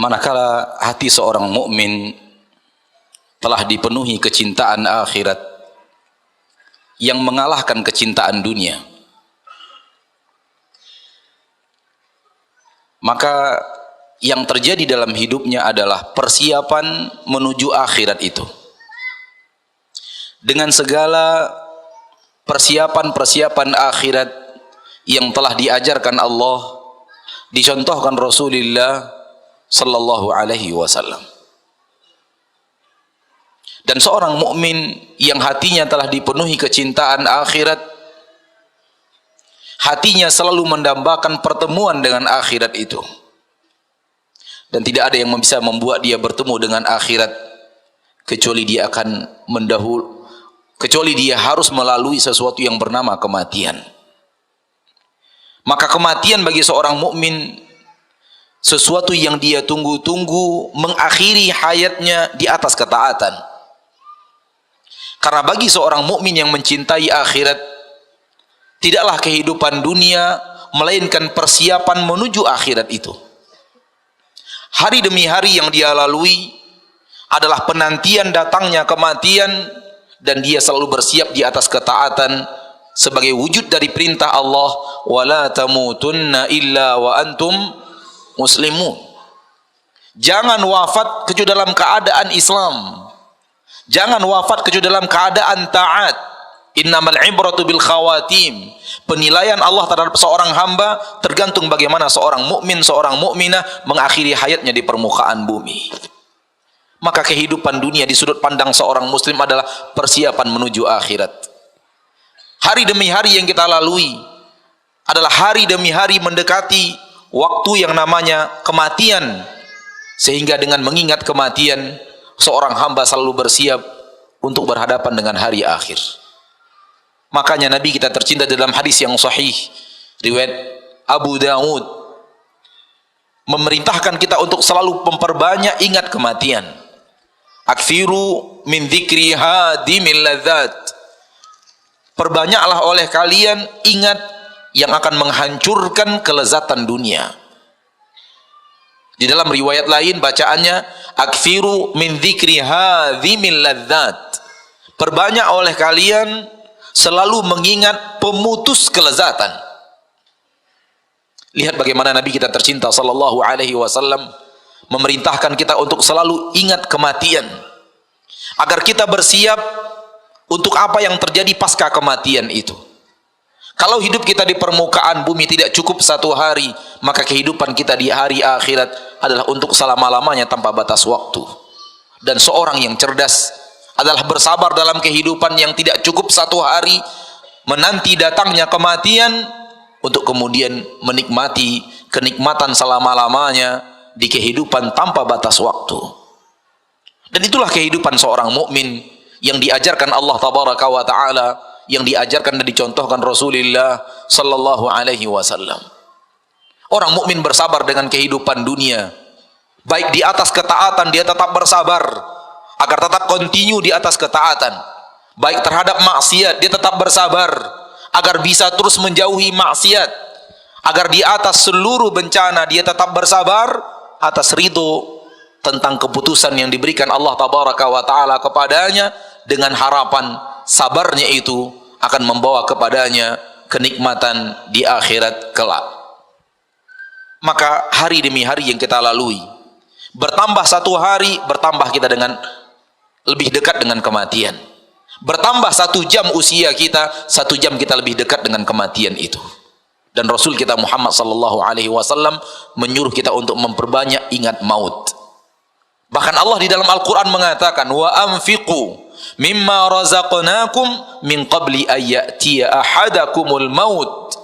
Manakala hati seorang mukmin telah dipenuhi kecintaan akhirat yang mengalahkan kecintaan dunia, maka yang terjadi dalam hidupnya adalah persiapan menuju akhirat itu. Dengan segala persiapan-persiapan akhirat yang telah diajarkan Allah, dicontohkan Rasulullah sallallahu alaihi wasallam. Dan seorang mukmin yang hatinya telah dipenuhi kecintaan akhirat, hatinya selalu mendambakan pertemuan dengan akhirat itu. Dan tidak ada yang bisa membuat dia bertemu dengan akhirat kecuali dia akan kecuali dia harus melalui sesuatu yang bernama kematian. Maka kematian bagi seorang mukmin sesuatu yang dia tunggu-tunggu, mengakhiri hayatnya di atas ketaatan. Karena bagi seorang mukmin yang mencintai akhirat, tidaklah kehidupan dunia melainkan persiapan menuju akhirat itu. Hari demi hari yang dia lalui adalah penantian datangnya kematian, dan dia selalu bersiap di atas ketaatan sebagai wujud dari perintah Allah, wala tamutunna illa wa antum muslimun. Jangan wafat kecuali dalam keadaan Islam. Jangan wafat kecuali dalam keadaan taat. Innamal ibratu bil khawatim. Penilaian Allah terhadap seorang hamba tergantung bagaimana seorang mukmin, seorang mukminah mengakhiri hayatnya di permukaan bumi. Maka kehidupan dunia di sudut pandang seorang muslim adalah persiapan menuju akhirat. Hari demi hari yang kita lalui adalah hari demi hari mendekati waktu yang namanya kematian, sehingga dengan mengingat kematian seorang hamba selalu bersiap untuk berhadapan dengan hari akhir. Makanya Nabi kita tercinta dalam hadis yang sahih riwayat Abu Dawud memerintahkan kita untuk selalu memperbanyak ingat kematian. Aktsiru min dzikri hadimil ladzat. Perbanyaklah oleh kalian ingat yang akan menghancurkan kelezatan dunia. Di dalam riwayat lain bacaannya aktsiru min dzikri hadzimil ladzat. Perbanyak oleh kalian selalu mengingat pemutus kelezatan. Lihat bagaimana Nabi kita tercinta sallallahu alaihi wasallam memerintahkan kita untuk selalu ingat kematian agar kita bersiap untuk apa yang terjadi pasca kematian itu. Kalau hidup kita di permukaan bumi tidak cukup satu hari, maka kehidupan kita di hari akhirat adalah untuk selama-lamanya tanpa batas waktu. Dan seorang yang cerdas adalah bersabar dalam kehidupan yang tidak cukup satu hari, menanti datangnya kematian untuk kemudian menikmati kenikmatan selama-lamanya di kehidupan tanpa batas waktu. Dan itulah kehidupan seorang mukmin yang diajarkan Allah tabaraka wa taala, yang diajarkan dan dicontohkan Rasulullah sallallahu alaihi wasallam. Orang mukmin bersabar dengan kehidupan dunia, baik di atas ketaatan dia tetap bersabar agar tetap kontinu di atas ketaatan, baik terhadap maksiat dia tetap bersabar agar bisa terus menjauhi maksiat, agar di atas seluruh bencana dia tetap bersabar atas ridho tentang keputusan yang diberikan Allah tabaraka wa taala kepadanya, dengan harapan sabarnya itu akan membawa kepadanya kenikmatan di akhirat kelak. Maka hari demi hari yang kita lalui, bertambah satu hari, bertambah kita dengan lebih dekat dengan kematian. Bertambah 1 jam usia kita, 1 jam kita lebih dekat dengan kematian itu. Dan Rasul kita Muhammad sallallahu alaihi wasallam menyuruh kita untuk memperbanyak ingat maut. Bahkan Allah di dalam Al-Quran mengatakan, wa anfiqu mimma razaqnakum min qabli ayyatiya ahadakumul maut.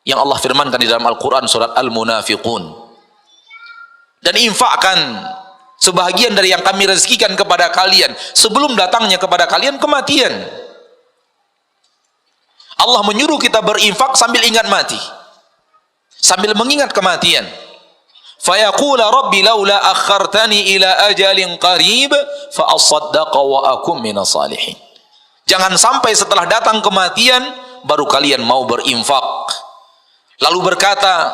Yang Allah firmankan di dalam Al-Quran surat Al-Munafiqun. Dan infakkan sebahagian dari yang kami rezekikan kepada kalian sebelum datangnya kepada kalian kematian. Allah menyuruh kita berinfak sambil ingat mati, sambil mengingat kematian. Fayaqula rabbi laula akhartani ila ajalin qarib fa asaddaqa wa akum minas salihin. Jangan sampai setelah datang kematian baru kalian mau berinfak. Lalu berkata,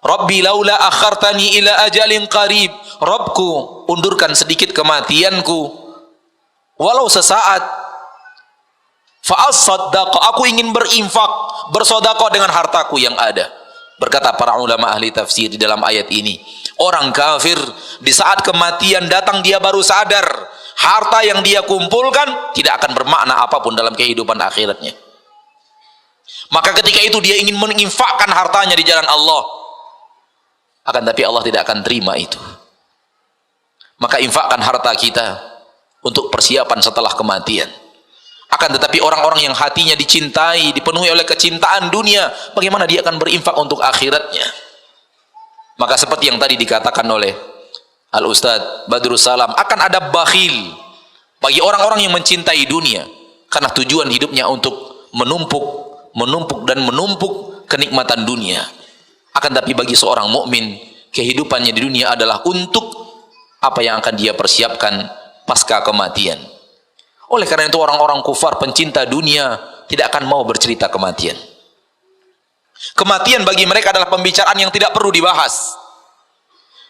Rabbi laula akhartani ila ajalin qarib. Rabbku, undurkan sedikit kematianku walau sesaat. Fa as-saddaqa, aku ingin berinfak, bersedekah dengan hartaku yang ada. Berkata para ulama ahli tafsir di dalam ayat ini, orang kafir di saat kematian datang dia baru sadar harta yang dia kumpulkan tidak akan bermakna apapun dalam kehidupan akhiratnya. Maka ketika itu dia ingin menginfakkan hartanya di jalan Allah, akan tapi Allah tidak akan terima itu. Maka infakkan harta kita untuk persiapan setelah kematian. Akan tetapi orang-orang yang hatinya dicintai, dipenuhi oleh kecintaan dunia, bagaimana dia akan berinfak untuk akhiratnya? Maka seperti yang tadi dikatakan oleh Al-Ustadz Badrus Salam, akan ada bakhil bagi orang-orang yang mencintai dunia, karena tujuan hidupnya untuk menumpuk kenikmatan dunia. Akan tapi bagi seorang mukmin, kehidupannya di dunia adalah untuk apa yang akan dia persiapkan pasca kematian. Oleh karena itu orang-orang kufar pencinta dunia tidak akan mau bercerita kematian. Kematian bagi mereka adalah pembicaraan yang tidak perlu dibahas.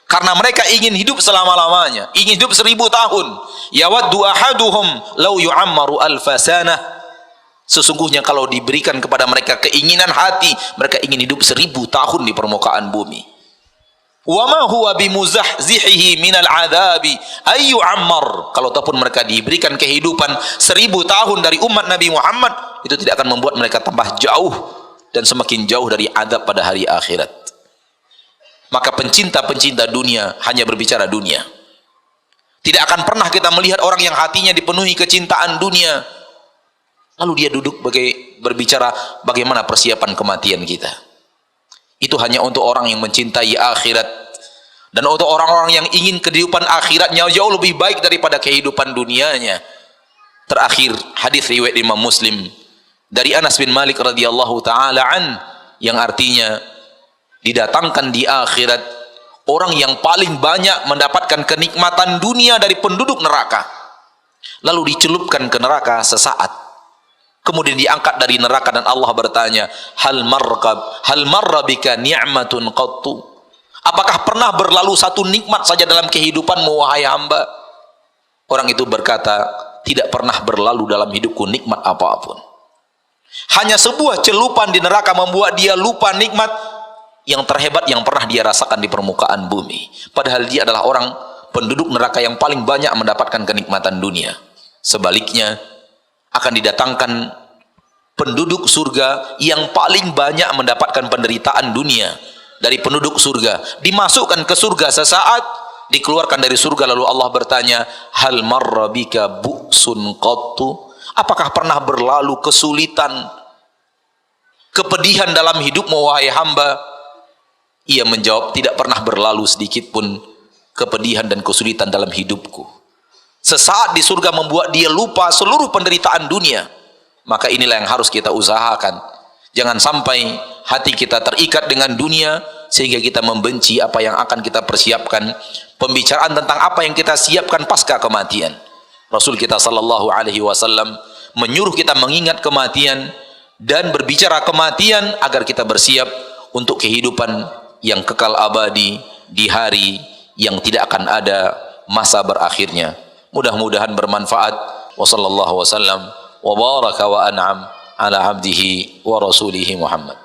Karena mereka ingin hidup selama-lamanya, ingin hidup 1000 tahun. Yawaddu ahaduhum law yu'ammaru alfa sanah. Sesungguhnya kalau diberikan kepada mereka keinginan hati, mereka ingin hidup 1000 tahun di permukaan bumi. Wa ma huwa bimuzahzihihi minal adabi ay yu'ammar. Kalau ataupun mereka diberikan kehidupan 1000 tahun dari umat Nabi Muhammad, itu tidak akan membuat mereka tambah jauh dan semakin jauh dari adab pada hari akhirat. Maka pencinta-pencinta dunia hanya berbicara dunia. Tidak akan pernah kita melihat orang yang hatinya dipenuhi kecintaan dunia, lalu dia duduk berbicara bagaimana persiapan kematian kita. Itu hanya untuk orang yang mencintai akhirat, dan untuk orang-orang yang ingin kehidupan akhiratnya jauh lebih baik daripada kehidupan dunianya. Terakhir, hadis riwayat Imam Muslim dari Anas bin Malik radhiyallahu taala an, yang artinya didatangkan di akhirat orang yang paling banyak mendapatkan kenikmatan dunia dari penduduk neraka, lalu dicelupkan ke neraka sesaat, kemudian diangkat dari neraka dan Allah bertanya, hal marra bika ni'matun qattu? Apakah pernah berlalu satu nikmat saja dalam kehidupanmu wahai hamba? Orang itu berkata, tidak pernah berlalu dalam hidupku nikmat apapun. Hanya sebuah celupan di neraka membuat dia lupa nikmat yang terhebat yang pernah dia rasakan di permukaan bumi. Padahal dia adalah orang penduduk neraka yang paling banyak mendapatkan kenikmatan dunia. Sebaliknya, akan didatangkan penduduk surga yang paling banyak mendapatkan penderitaan dunia dari penduduk surga, dimasukkan ke surga sesaat, dikeluarkan dari surga, lalu Allah bertanya, hal marra bika bu'sun qattu? Apakah pernah berlalu kesulitan, kepedihan dalam hidupmu wahai hamba? Ia menjawab, tidak pernah berlalu sedikit pun kepedihan dan kesulitan dalam hidupku. Sesaat di surga membuat dia lupa seluruh penderitaan dunia. Maka inilah yang harus kita usahakan. Jangan sampai hati kita terikat dengan dunia sehingga kita membenci apa yang akan kita persiapkan. Pembicaraan tentang apa yang kita siapkan pasca kematian. Rasul kita sallallahu alaihi wasallam menyuruh kita mengingat kematian dan berbicara kematian agar kita bersiap untuk kehidupan yang kekal abadi di hari yang tidak akan ada masa berakhirnya. Mudah-mudahan bermanfaat. Wa sallallahu wasallam wa baraka wa an'am ala abdihi wa rasulihi Muhammad.